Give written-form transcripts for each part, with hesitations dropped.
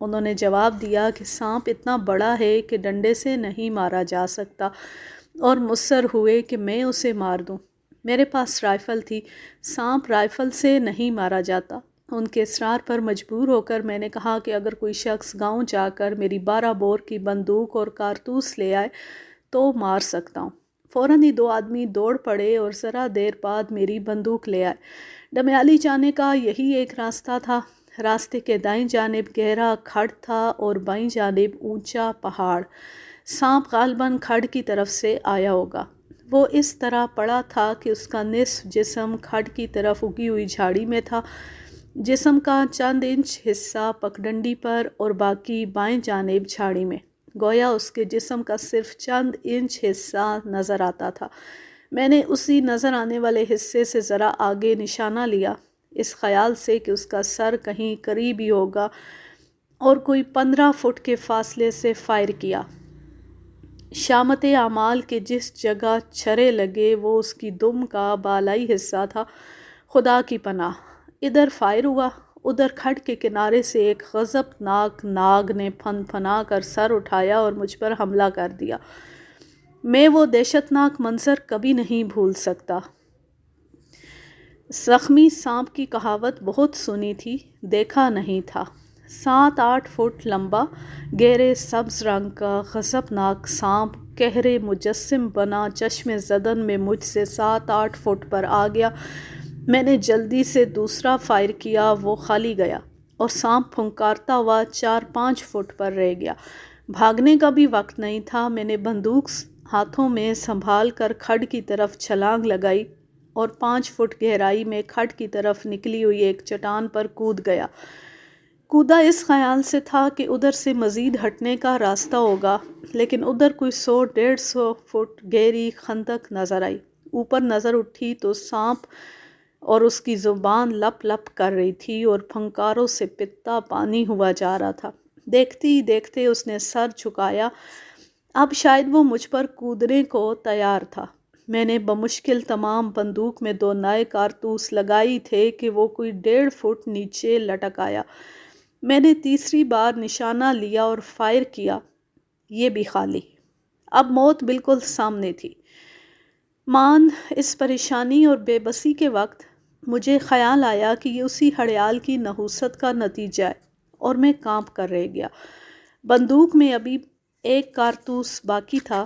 انہوں نے جواب دیا کہ سانپ اتنا بڑا ہے کہ ڈنڈے سے نہیں مارا جا سکتا، اور مصر ہوئے کہ میں اسے مار دوں۔ میرے پاس رائفل تھی، سانپ رائفل سے نہیں مارا جاتا۔ ان کے اصرار پر مجبور ہو کر میں نے کہا کہ اگر کوئی شخص گاؤں جا کر میری 12 بور کی بندوق اور کارتوس لے آئے تو مار سکتا ہوں۔ فوراً ہی 2 آدمی دوڑ پڑے اور ذرا دیر بعد میری بندوق لے آئے۔ ڈمیالی جانے کا یہی ایک راستہ تھا۔ راستے کے دائیں جانب گہرا کھڈ تھا اور بائیں جانب اونچا پہاڑ۔ سانپ غالباً کھڈ کی طرف سے آیا ہوگا۔ وہ اس طرح پڑا تھا کہ اس کا نصف جسم کھڈ کی طرف اگی ہوئی جھاڑی میں تھا، جسم کا چند انچ حصہ پگڈنڈی پر اور باقی بائیں جانب جھاڑی میں، گویا اس کے جسم کا صرف چند انچ حصہ نظر آتا تھا۔ میں نے اسی نظر آنے والے حصے سے ذرا آگے نشانہ لیا، اس خیال سے کہ اس کا سر کہیں قریب ہی ہوگا، اور کوئی 15 فٹ کے فاصلے سے فائر کیا۔ شامت اعمال کے جس جگہ چھرے لگے وہ اس کی دم کا بالائی حصہ تھا۔ خدا کی پناہ! ادھر فائر ہوا، ادھر کھڈ کے کنارے سے ایک غضبناک ناگ نے پھن پھنا کر سر اٹھایا اور مجھ پر حملہ کر دیا۔ میں وہ دہشتناک منظر کبھی نہیں بھول سکتا۔ زخمی سانپ کی کہاوت بہت سنی تھی، دیکھا نہیں تھا۔ 7-8 فٹ لمبا، گہرے سبز رنگ کا غضبناک سانپ قہر مجسم بنا چشم زدن میں مجھ سے 7-8 فٹ پر آ گیا۔ میں نے جلدی سے دوسرا فائر کیا، وہ خالی گیا، اور سانپ پھنکارتا ہوا 4-5 فٹ پر رہ گیا۔ بھاگنے کا بھی وقت نہیں تھا۔ میں نے بندوق ہاتھوں میں سنبھال کر کھڈ کی طرف چھلانگ لگائی اور 5 فٹ گہرائی میں کھڈ کی طرف نکلی ہوئی ایک چٹان پر کود گیا۔ کودا اس خیال سے تھا کہ ادھر سے مزید ہٹنے کا راستہ ہوگا، لیکن ادھر کوئی 100-150 فٹ گہری خندق نظر آئی۔ اوپر نظر اٹھی تو سانپ اور اس کی زبان لپ لپ کر رہی تھی اور پھنکاروں سے پتا پانی ہوا جا رہا تھا۔ دیکھتے ہی دیکھتے اس نے سر جھکایا۔ اب شاید وہ مجھ پر کودنے کو تیار تھا۔ میں نے بمشکل تمام بندوق میں 2 نئے کارتوس لگائی تھے کہ وہ کوئی 1.5 فٹ نیچے لٹک آیا۔ میں نے تیسری بار نشانہ لیا اور فائر کیا، یہ بھی خالی۔ اب موت بالکل سامنے تھی۔ اس پریشانی اور بے بسی کے وقت مجھے خیال آیا کہ یہ اسی ہڑیال کی نحوست کا نتیجہ ہے، اور میں کانپ کر رہ گیا۔ بندوق میں ابھی 1 کارتوس باقی تھا۔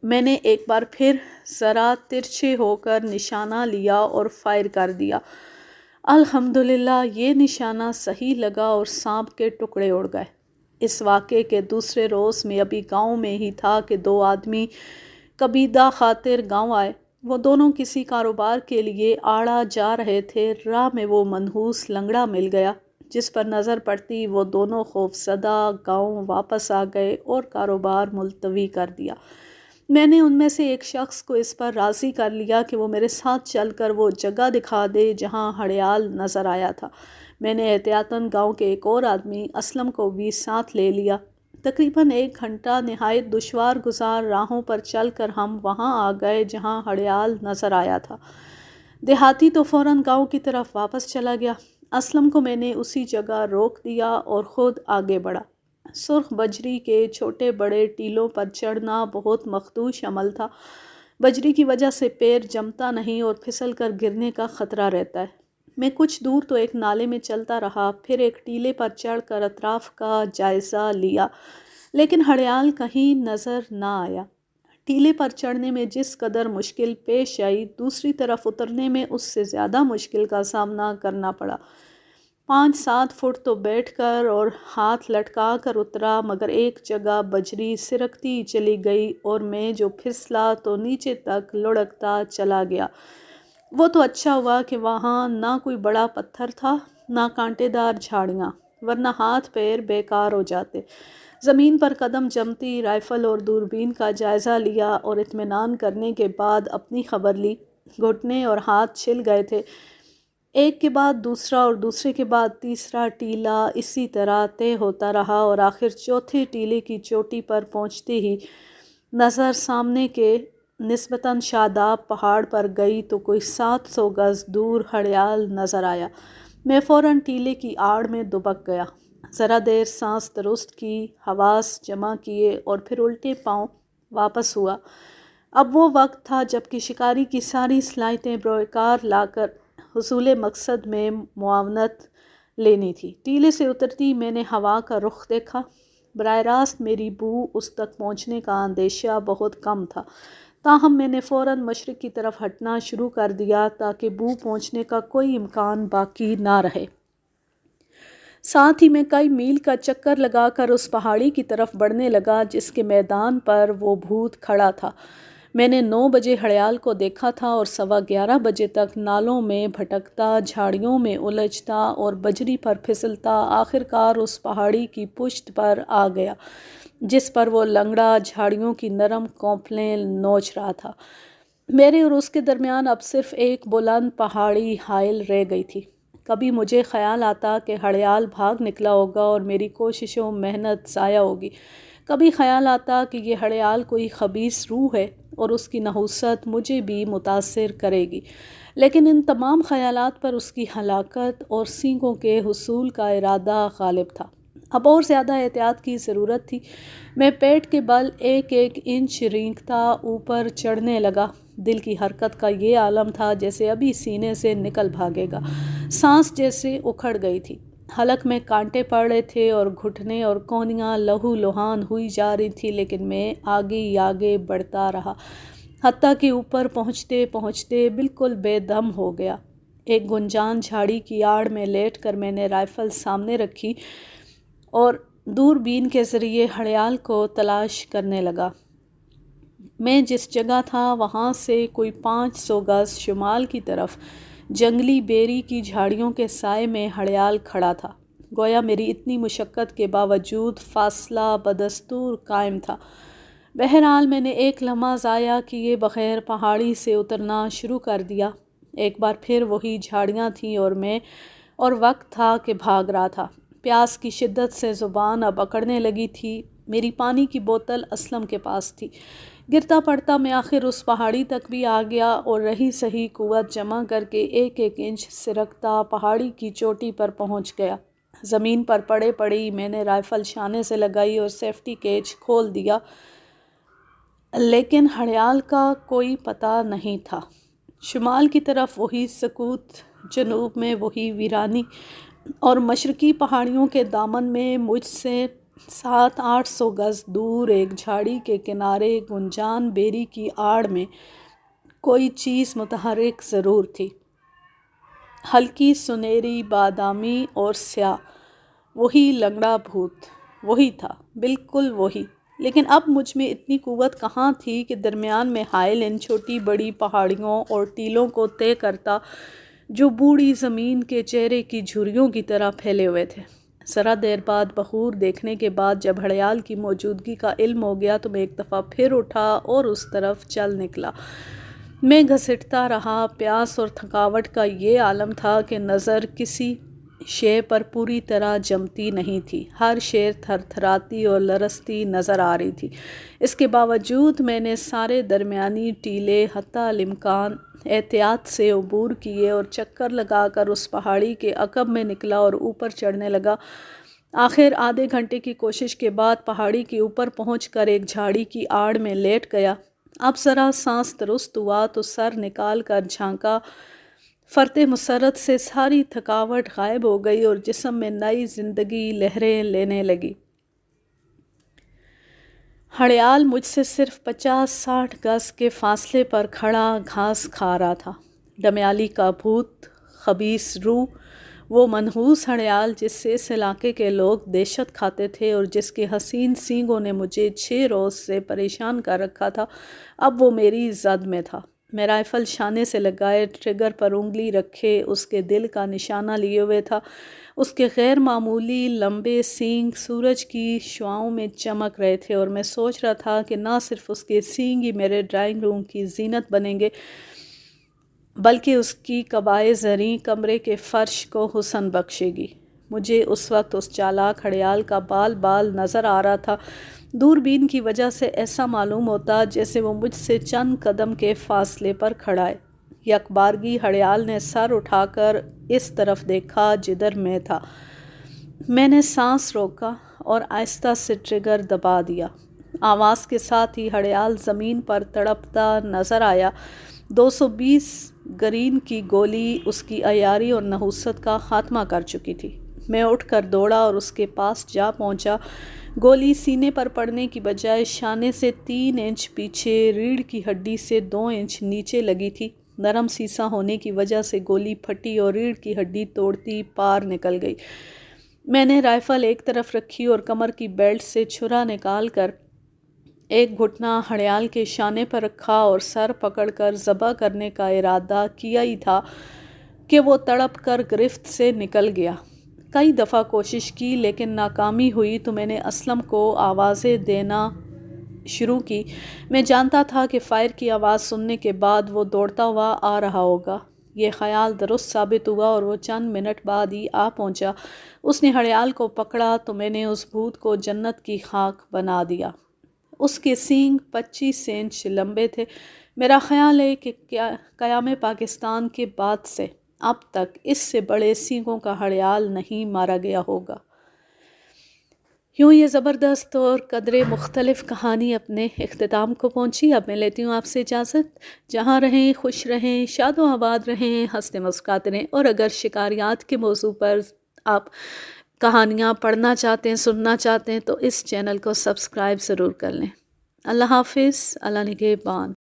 میں نے ایک بار پھر ذرا ترچھے ہو کر نشانہ لیا اور فائر کر دیا۔ الحمدللہ یہ نشانہ صحیح لگا اور سانپ کے ٹکڑے اڑ گئے۔ اس واقعے کے دوسرے روز میں ابھی گاؤں میں ہی تھا کہ 2 آدمی قبیدہ خاطر گاؤں آئے۔ وہ دونوں کسی کاروبار کے لیے آڑا جا رہے تھے۔ راہ میں وہ منحوس لنگڑا مل گیا، جس پر نظر پڑتی وہ دونوں خوف زدہ گاؤں واپس آ گئے اور کاروبار ملتوی کر دیا۔ میں نے ان میں سے ایک شخص کو اس پر راضی کر لیا کہ وہ میرے ساتھ چل کر وہ جگہ دکھا دے جہاں ہڑیال نظر آیا تھا۔ میں نے احتیاطاً گاؤں کے ایک اور آدمی اسلم کو بھی ساتھ لے لیا۔ تقریباً 1 گھنٹہ نہایت دشوار گزار راہوں پر چل کر ہم وہاں آ گئے جہاں ہڑیال نظر آیا تھا۔ دیہاتی تو فوراً گاؤں کی طرف واپس چلا گیا۔ اسلم کو میں نے اسی جگہ روک دیا اور خود آگے بڑھا۔ سرخ بجری کے چھوٹے بڑے ٹیلوں پر چڑھنا بہت مخدوش عمل تھا۔ بجری کی وجہ سے پیر جمتا نہیں اور پھسل کر گرنے کا خطرہ رہتا ہے۔ میں کچھ دور تو ایک نالے میں چلتا رہا، پھر ایک ٹیلے پر چڑھ کر اطراف کا جائزہ لیا، لیکن ہڑیال کہیں نظر نہ آیا۔ ٹیلے پر چڑھنے میں جس قدر مشکل پیش آئی، دوسری طرف اترنے میں اس سے زیادہ مشکل کا سامنا کرنا پڑا۔ 5-7 فٹ تو بیٹھ کر اور ہاتھ لٹکا کر اترا، مگر ایک جگہ بجری سرکتی چلی گئی اور میں جو پھسلا تو نیچے تک لڑھکتا چلا گیا۔ وہ تو اچھا ہوا کہ وہاں نہ کوئی بڑا پتھر تھا، نہ کانٹے دار جھاڑیاں، ورنہ ہاتھ پیر بیکار ہو جاتے۔ زمین پر قدم جمتی، رائفل اور دوربین کا جائزہ لیا اور اطمینان کرنے کے بعد اپنی خبر لی۔ گھٹنے اور ہاتھ چھل گئے تھے۔ ایک کے بعد دوسرا اور دوسرے کے بعد تیسرا ٹیلا اسی طرح طے ہوتا رہا، اور آخر چوتھے ٹیلے کی چوٹی پر پہنچتے ہی نظر سامنے کے نسبتاً شاداب پہاڑ پر گئی تو کوئی 700 گز دور ہڑیال نظر آیا۔ میں فوراً ٹیلے کی آڑ میں دبک گیا، ذرا دیر سانس درست کی، حواس جمع کیے اور پھر الٹے پاؤں واپس ہوا۔ اب وہ وقت تھا جب کہ شکاری کی ساری صلاحیتیں بروکار لا کر حصول مقصد میں معاونت لینی تھی۔ ٹیلے سے اترتی میں نے ہوا کا رخ دیکھا۔ براہ راست میری بو اس تک پہنچنے کا اندیشہ بہت کم تھا، تاہم میں نے فوراً مشرق کی طرف ہٹنا شروع کر دیا تاکہ بو پہنچنے کا کوئی امکان باقی نہ رہے۔ ساتھ ہی میں کئی میل کا چکر لگا کر اس پہاڑی کی طرف بڑھنے لگا جس کے میدان پر وہ بھوت کھڑا تھا۔ میں نے 9 بجے ہڑیال کو دیکھا تھا اور 11:15 بجے تک نالوں میں بھٹکتا، جھاڑیوں میں الجھتا اور بجری پر پھسلتا آخر کار اس پہاڑی کی پشت پر آ گیا جس پر وہ لنگڑا جھاڑیوں کی نرم کونپلیں نوچ رہا تھا۔ میرے اور اس کے درمیان اب صرف ایک بلند پہاڑی حائل رہ گئی تھی۔ کبھی مجھے خیال آتا کہ ہڑیال بھاگ نکلا ہوگا اور میری کوششوں محنت ضائع ہوگی، کبھی خیال آتا کہ یہ ہڑیال کوئی خبیث روح ہے اور اس کی نحوست مجھے بھی متاثر کرے گی، لیکن ان تمام خیالات پر اس کی ہلاکت اور سینگوں کے حصول کا ارادہ غالب تھا۔ اب اور زیادہ احتیاط کی ضرورت تھی۔ میں پیٹ کے بل ایک ایک انچ رینگتا اوپر چڑھنے لگا۔ دل کی حرکت کا یہ عالم تھا جیسے ابھی سینے سے نکل بھاگے گا۔ سانس جیسے اکھڑ گئی تھی، حلق میں کانٹے پڑ رہے تھے اور گھٹنے اور کونیاں لہو لہان ہوئی جا رہی تھی، لیکن میں آگے ہی آگے بڑھتا رہا، حتیٰ کہ اوپر پہنچتے پہنچتے بالکل بے دم ہو گیا۔ ایک گنجان جھاڑی کی آڑ میں لیٹ کر میں نے رائفل سامنے رکھی اور دوربین کے ذریعے ہڑیال کو تلاش کرنے لگا۔ میں جس جگہ تھا وہاں سے کوئی 500 گز شمال کی طرف جنگلی بیری کی جھاڑیوں کے سائے میں ہڑیال کھڑا تھا، گویا میری اتنی مشقت کے باوجود فاصلہ بدستور قائم تھا۔ بہرحال میں نے ایک لمحہ ضائع کیے بغیر پہاڑی سے اترنا شروع کر دیا۔ ایک بار پھر وہی جھاڑیاں تھیں اور وقت تھا کہ بھاگ رہا تھا۔ پیاس کی شدت سے زبان اب اکڑنے لگی تھی۔ میری پانی کی بوتل اسلم کے پاس تھی۔ گرتا پڑتا میں آخر اس پہاڑی تک بھی آ گیا اور رہی سہی قوت جمع کر کے ایک ایک انچ سرکتا پہاڑی کی چوٹی پر پہنچ گیا۔ زمین پر پڑے پڑی میں نے رائفل شانے سے لگائی اور سیفٹی کیج کھول دیا، لیکن ہڑیال کا کوئی پتہ نہیں تھا۔ شمال کی طرف وہی سکوت، جنوب میں وہی ویرانی اور مشرقی پہاڑیوں کے دامن میں مجھ سے 700-800 گز دور ایک جھاڑی کے کنارے گنجان بیری کی آڑ میں کوئی چیز متحرک ضرور تھی، ہلکی سنہری بادامی اور سیاہ۔ وہی لنگڑا بھوت، وہی تھا، بالکل وہی۔ لیکن اب مجھ میں اتنی قوت کہاں تھی کہ درمیان میں حائل ان چھوٹی بڑی پہاڑیوں اور ٹیلوں کو طے کرتا جو بوڑھی زمین کے چہرے کی جھریوں کی طرح پھیلے ہوئے تھے۔ ذرا دیر بعد بخور دیکھنے کے بعد جب ہڑیال کی موجودگی کا علم ہو گیا تو میں ایک دفعہ پھر اٹھا اور اس طرف چل نکلا۔ میں گھسٹتا رہا۔ پیاس اور تھکاوٹ کا یہ عالم تھا کہ نظر کسی شے پر پوری طرح جمتی نہیں تھی، ہر شے تھر تھراتی اور لرزتی نظر آ رہی تھی۔ اس کے باوجود میں نے سارے درمیانی ٹیلے حتی الامکان احتیاط سے عبور کیے اور چکر لگا کر اس پہاڑی کے عقب میں نکلا اور اوپر چڑھنے لگا۔ آخر آدھے گھنٹے کی کوشش کے بعد پہاڑی کے اوپر پہنچ کر ایک جھاڑی کی آڑ میں لیٹ گیا۔ اب ذرا سانس درست ہوا تو سر نکال کر جھانکا۔ فرط مسرت سے ساری تھکاوٹ غائب ہو گئی اور جسم میں نئی زندگی لہریں لینے لگی۔ ہڑیال مجھ سے صرف 50-60 گز کے فاصلے پر کھڑا گھاس کھا رہا تھا۔ ڈمیالی کا بھوت، خبیث روح، وہ منحوس ہڑیال جس سے اس علاقے کے لوگ دہشت کھاتے تھے اور جس کے حسین سینگوں نے مجھے 6 روز سے پریشان کر رکھا تھا، اب وہ میری زد میں تھا۔ میں رائفل شانے سے لگائے ٹریگر پر انگلی رکھے اس کے دل کا نشانہ لیے ہوئے تھا۔ اس کے غیر معمولی لمبے سینگ سورج کی شعاؤں میں چمک رہے تھے اور میں سوچ رہا تھا کہ نہ صرف اس کے سینگ ہی میرے ڈرائنگ روم کی زینت بنیں گے بلکہ اس کی قبائے زریں کمرے کے فرش کو حسن بخشے گی۔ مجھے اس وقت اس چالاک ہڑیال کا بال بال نظر آ رہا تھا۔ دوربین کی وجہ سے ایسا معلوم ہوتا جیسے وہ مجھ سے چند قدم کے فاصلے پر کھڑا ہے۔ یکبارگی ہڑیال نے سر اٹھا کر اس طرف دیکھا جدھر میں تھا۔ میں نے سانس روکا اور آہستہ سے ٹریگر دبا دیا۔ آواز کے ساتھ ہی ہڑیال زمین پر تڑپتا نظر آیا۔ 220 گرین کی گولی اس کی عیاری اور نحوست کا خاتمہ کر چکی تھی۔ میں اٹھ کر دوڑا اور اس کے پاس جا پہنچا۔ گولی سینے پر پڑنے کی بجائے شانے سے 3 انچ پیچھے، ریڑھ کی ہڈی سے 2 انچ نیچے لگی تھی۔ نرم سیسا ہونے کی وجہ سے گولی پھٹی اور ریڑھ کی ہڈی توڑتی پار نکل گئی۔ میں نے رائفل ایک طرف رکھی اور کمر کی بیلٹ سے چھرا نکال کر ایک گھٹنا ہڑیال کے شانے پر رکھا اور سر پکڑ کر ذبح کرنے کا ارادہ کیا ہی تھا کہ وہ تڑپ کر گرفت سے نکل گیا۔ کئی دفعہ کوشش کی لیکن ناکامی ہوئی تو میں نے اسلم کو آوازیں دینا شروع کی۔ میں جانتا تھا کہ فائر کی آواز سننے کے بعد وہ دوڑتا ہوا آ رہا ہوگا۔ یہ خیال درست ثابت ہوا اور وہ چند منٹ بعد ہی آ پہنچا۔ اس نے ہڑیال کو پکڑا تو میں نے اس بھوت کو جنت کی خاک بنا دیا۔ اس کے سینگ 25 انچ لمبے تھے۔ میرا خیال ہے کہ قیام پاکستان کے بعد سے اب تک اس سے بڑے سینگوں کا ہڑیال نہیں مارا گیا ہوگا۔ یوں یہ زبردست اور قدرے مختلف کہانی اپنے اختتام کو پہنچی۔ اب میں لیتی ہوں آپ سے اجازت۔ جہاں رہیں خوش رہیں، شاد و آباد رہیں، ہنستے مسکراتے رہیں، اور اگر شکاریات کے موضوع پر آپ کہانیاں پڑھنا چاہتے ہیں، سننا چاہتے ہیں تو اس چینل کو سبسکرائب ضرور کر لیں۔ اللہ حافظ، اللہ نگہبان۔